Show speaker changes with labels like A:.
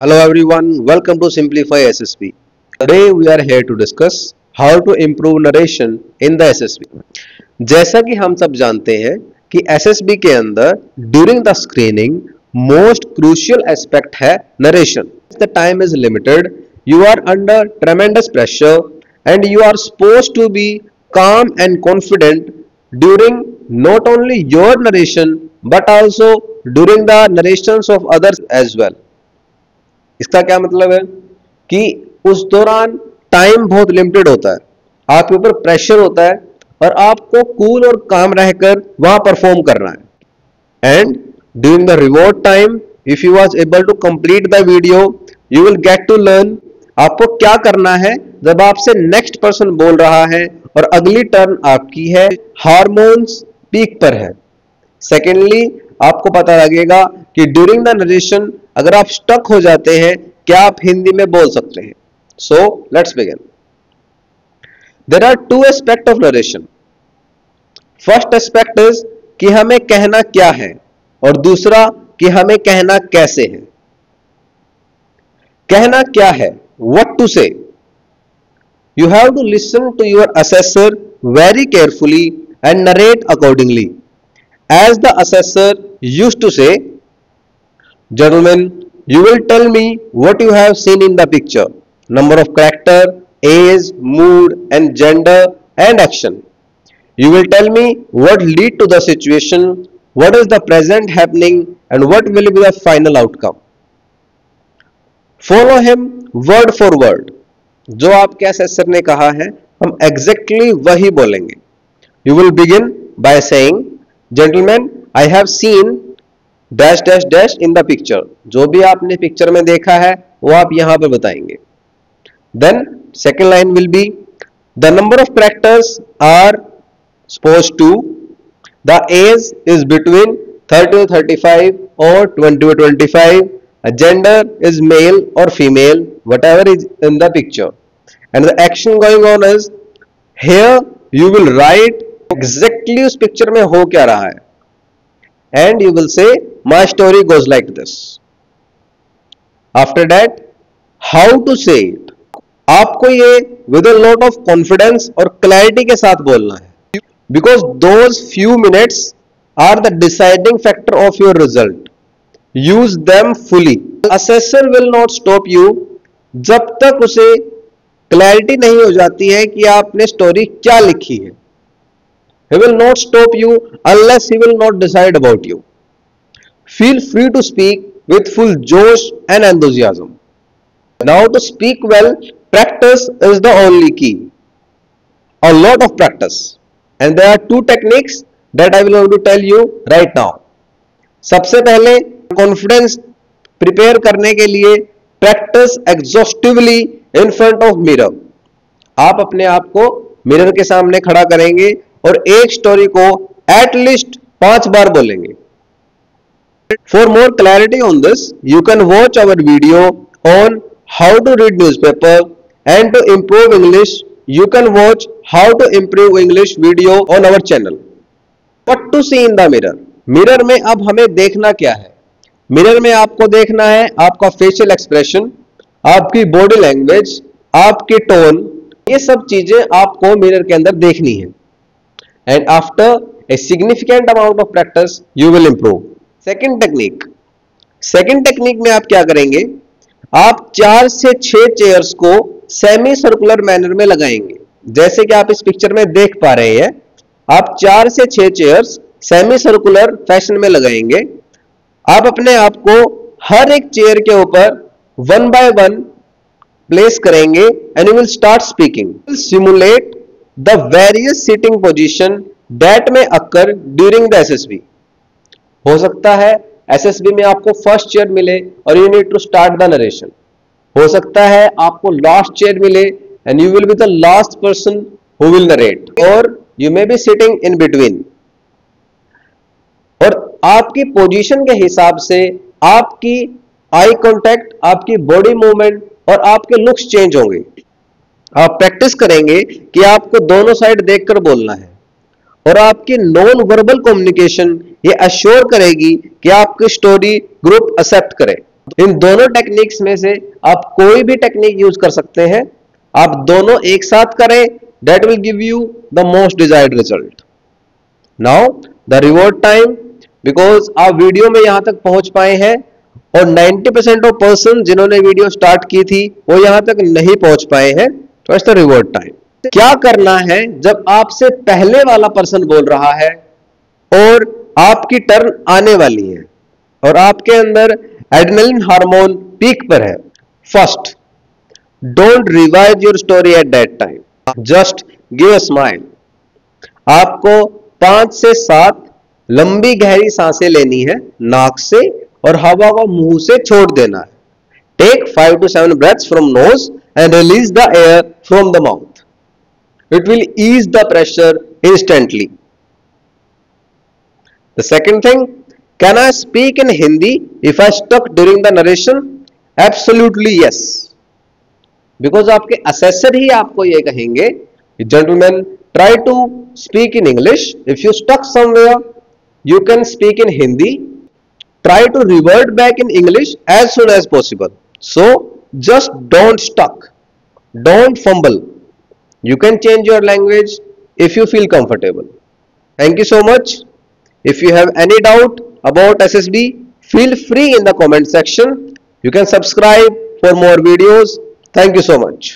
A: Hello everyone, welcome to Simplify SSB. Today we are here to discuss how to improve narration in the SSB. जैसा कि हम सब जानते हैं कि SSB के अंदर during the screening most crucial aspect है narration. The time is limited, you are under tremendous pressure and you are supposed to be calm and confident during not only your narration but also during the narrations of others as well. इसका क्या मतलब है कि उस दौरान time बहुत limited होता है, आपके ऊपर प्रेशर होता है और आपको कूल और काम रहकर वहां परफॉर्म करना है. And during the reward time if you was able to complete the video you will get to learn आपको क्या करना है जब आपसे नेक्स्ट पर्सन बोल रहा है और अगली टर्न आपकी है, हार्मोन्स पीक पर है. सेकेंडली आपको पता लगेगा कि ड्यूरिंग द नरेशन अगर आप स्टक हो जाते हैं क्या आप हिंदी में बोल सकते हैं. So let's begin. There are two aspect of narration. First aspect is कि हमें कहना क्या है और दूसरा कि हमें कहना कैसे है. कहना क्या है, what to say. You have to listen to your assessor very carefully and narrate accordingly. As the assessor used to say, gentlemen, you will tell me what you have seen in the picture. Number of character, age, mood and gender and action. You will tell me what lead to the situation, what is the present happening and what will be the final outcome. Follow him word for word. जो आपके assessor ने कहा है हम exactly वही बोलेंगे. You will begin by saying, Gentlemen, I have seen dash dash dash in the picture. जो भी आपने पिक्चर में देखा है वो आप यहां पर बताएंगे. Then second line will be the number of characters are supposed to, the age is between 30 to 35 or 20 to 25, a gender is male or female, whatever is in the picture, and the action going on is here you will write exactly उस picture में हो क्या रहा है and you will say my story goes like this. After that how to say it. आपको ये with a lot of confidence और clarity के साथ बोलना है because those few minutes are the deciding factor of your result. Use them fully. Assessor will not stop you जब तक उसे क्लैरिटी नहीं हो जाती है कि आपने स्टोरी क्या लिखी है. He will not stop you unless he will not decide about you. Feel free to speak with full josh and enthusiasm. Now to speak well, practice is the only key. A lot of practice. And there are two techniques that I will going to tell you right now. सबसे पहले confidence prepare करने के लिए practice exhaustively in front of mirror. आप अपने आप को mirror के सामने खड़ा करेंगे और एक स्टोरी को एटलीस्ट 5 बार बोलेंगे. For more clarity on this you can watch our video on how to read newspaper and to improve English you can watch how to improve English video on our channel. What to see in the mirror. Mirror में अब हमें देखना क्या है. Mirror में आपको देखना है आपका फेशियल एक्सप्रेशन, आपकी बॉडी लैंग्वेज, आपकी टोन. ये सब चीजें आपको मिरर के अंदर देखनी है. And after a significant amount of practice, you will improve. Second technique में आप क्या करेंगे, आप 4 से 6 चेयर्स को सेमी सर्कुलर मैनर में लगाएंगे. जैसे कि आप इस पिक्चर में देख पा रहे हैं, आप 4 से 6 चेयर्स सेमी सर्कुलर फैशन में लगाएंगे. आप अपने आप को हर एक चेयर के ऊपर 1 by 1 प्लेस करेंगे and you will start speaking. Simulate the various sitting position that may occur during the SSB. हो सकता है SSB में आपको फर्स्ट चेयर मिले और you need to start the narration. हो सकता है आपको लास्ट चेयर मिले and you will be the last person who will narrate, or you may be sitting in between. और आपकी पोजीशन के हिसाब से आपकी आई कांटेक्ट, आपकी बॉडी मूवमेंट और आपके लुक्स चेंज होंगे. आप प्रैक्टिस करेंगे कि आपको दोनों साइड देखकर बोलना है और आपकी नॉन वर्बल कम्युनिकेशन ये अश्योर करेगी कि आपकी स्टोरी ग्रुप एक्सेप्ट करे. इन दोनों टेक्निक्स में से आप कोई भी टेक्निक यूज कर सकते हैं। आप दोनों एक साथ करें, that will give you the most desired result. Now the reward time, because आप वीडियो में यहां तक पहुंच पाए हैं और 90% ऑफ पर्सन जिन्होंने वीडियो स्टार्ट की थी वो यहां तक नहीं पहुंच पाए हैं, तो इट्स द रिवॉर्ड टाइम। क्या करना है जब आपसे पहले वाला पर्सन बोल रहा है और आपकी टर्न आने वाली है और आपके अंदर एड्रेनलिन हार्मोन पीक पर है? First, don't revise your story at that time, just give a smile. आपको 5 से 7 लंबी गहरी सांसें लेनी है नाक से और हवा को मुंह से छोड़ देना है। Take 5 to 7 breaths from nose and release the air from the mouth. It will ease the pressure instantly. The second thing, can I speak in Hindi if I stuck during the narration? Absolutely yes. Because आपके assessor ही आपको ये कहेंगे, gentlemen, try to speak in English. If you stuck somewhere, you can speak in Hindi. Try to revert back in English as soon as possible. So just don't stuck, don't fumble. You can change your language if you feel comfortable. Thank you so much. If you have any doubt about SSB, feel free in the comment section. You can subscribe for more videos. Thank you so much.